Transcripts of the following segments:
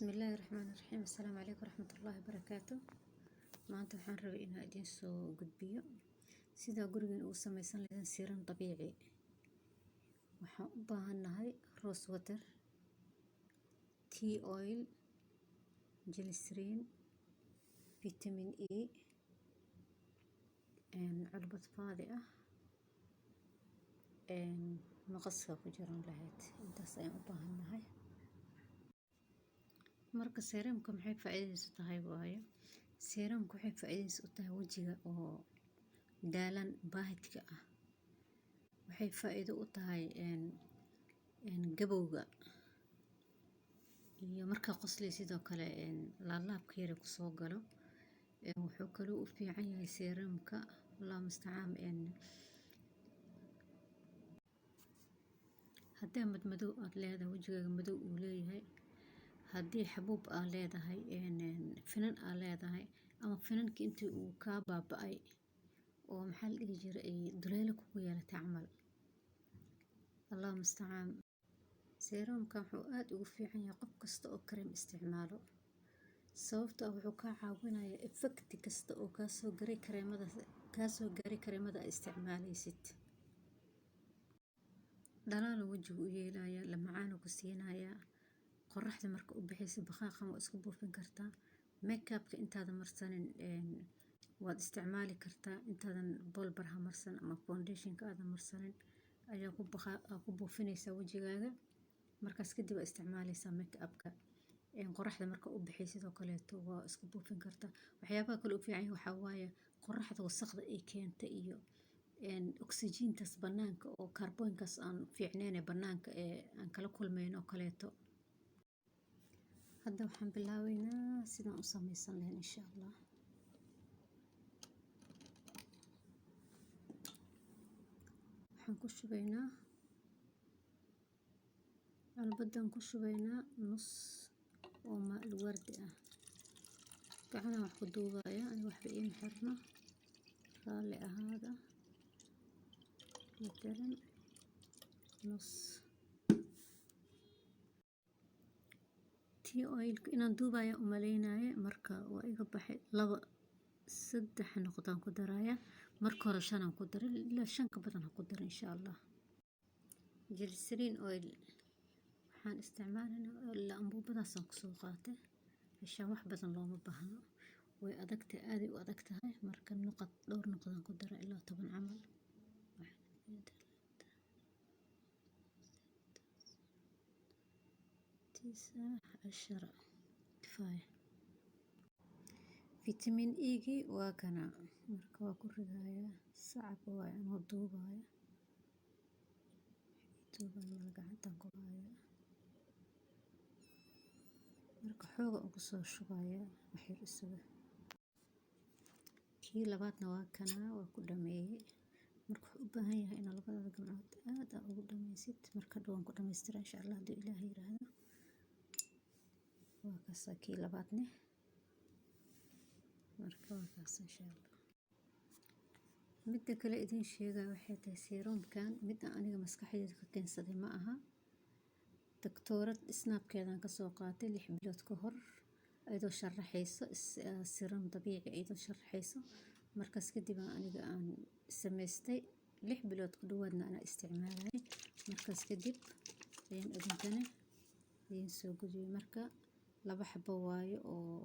بسم الله الرحمن الرحيم. السلام عليكم ورحمة الله وبركاته. maanta waxaan rabay inaan idin soo gudbiyo sida gurigan uu samaysan lahayn serum dabiici. waxaan u baahanahay rose water, tea oil, glycerin, vitamin E, cirbad faadi ah, maqaska ku jiran lahayd. intaas ayaan u baahanahay. marka serumka maxay faa'iideyso tahay waayo serumka waxay faa'iideyso u tahay wajiga oo daalan baahidka ah. waxay faa'iido u tahay gabowga iyo marka qoslay sidoo kale laalaabka yar ku soo galo. wuxuu kaloo u fiican yahay serumka la mustacaan haddii madmadow aad leedahay wajigaaga madow uu leeyahay, haddii xabuub aad leedahay finan aad leedahay ama finanki intii uu ka baaba'ay oo maxaa la dhihi jiray ay duleelo kugu yeelatay camal. allah mustacaan serumka wuxuu aad ugu fiican yahay qof kasta oo kareem isticmaalo, sababtoo ah wuxuu ka caawinayaa effect kasta oo ka soo gaaray kareemada aad isticmaalaysid. dhalaal wajigu u yeelaya, la macaan ku siinaya. qoraxda marka u bixaysa baqaaqan waa isku buufin kartaa. makeup-ka intaadan marsanin waad isticmaali kartaa. intaadan bolbarha marsan ama foundation-ka aadan marsanin ayaa ku buufinaysaa wajigaaga. markaas kadib aad isticmaalaysaa makeup-ka. qoraxda marka u bixay sidoo kaleeto waa isku buufin kartaa. waxyaabaha kale u fiican waxaa waaye qoraxda wasaqda ay keenta iyo oxygen-taas banaanka oo carbon-kaas aan fiicnayn banaanka aan kala kulmayno kaleeto. hadda waxaan bilaabaynaa sidaan u samaysan lahayn insha allah. waxaan ku shubaynaa albadan ku shubaynaa nus oo maal wardi ah. gacana wax ku duubaya aan waxba iin xirno raalli ahaada matalan nus tea oil inaan duubaya u maleynaaye marka waa iga baxay 2-3 noqdaan ku daraya. marka hore 5 aan ku daray ilaa 5 ka badan ha ku darin insha allah. glycerin oil waxaan isticmaalaynaa ilaa anbuubadaasaan ku soo qaatay meeshaan wax badan looma baahno. way adagtahay aad u adag tahay marka dhowr noqdaan ku daray ilaa 10 camal. 10 كفاية. فيتامين إيجي وكنا مركوا كردايا صعب وايد مضوبايا دوبا قعدت كرايا مركو حوغ أقصر شوية وحير السبب كي لباتنا وكنا وكدمي مركو أبهاي إن لبات الجمعات هذا أقدمي ست مركدون كدمي استرا إن شاء الله دي إلهي رهنا وكاسا كي لباتني marka waakaas insha allah. midda kale idin sheegay waxay tahay serumkan midda aniga maskaxdayda ka keensaday ma aha. doctorad snapkeedan ka soo qaatay 6 bilood ka hor ayadoo sharaxayso serum dabiici ayadoo sharaxayso. markaas kadib aniga aan samaystay 6 bilood ku dhawaadna ana isticmaalay. markaas kadib ayaan idinkana idin soo gudbiyay. marka 2 xabo waayo oo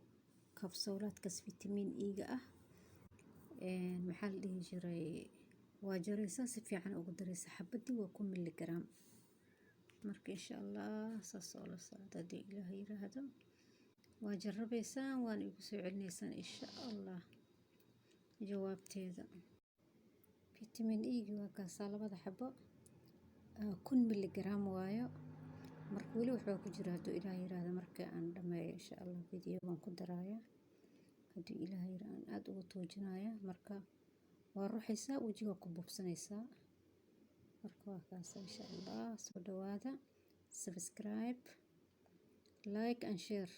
kabsulaadkaas vitamin E-ga ah. maxaa la dhihi jiray waa jaraysaa si fiican ugu daraysaa xabadii waa 1 miligram. marka insha allah saas oo la socda hadii ilaahay yiraahdo waa jarabaysaan waan igu soo celinaysaan insha allah jawaabteeda. vitamin E-ga waa kaas 2 xabo 1 miligram waayo. marka wali wuxuu ku jira haduu ilaahay yiraahdo marka aan dhameeyo insha allah video waan ku daraaya hadii ilaahay yiraahdo aad ugu toojinaya. marka waa ruuxaysaa wajiga ku buufsanaysaa. marka waa kaas insha allah soo dhawaada. subscribe, like and share.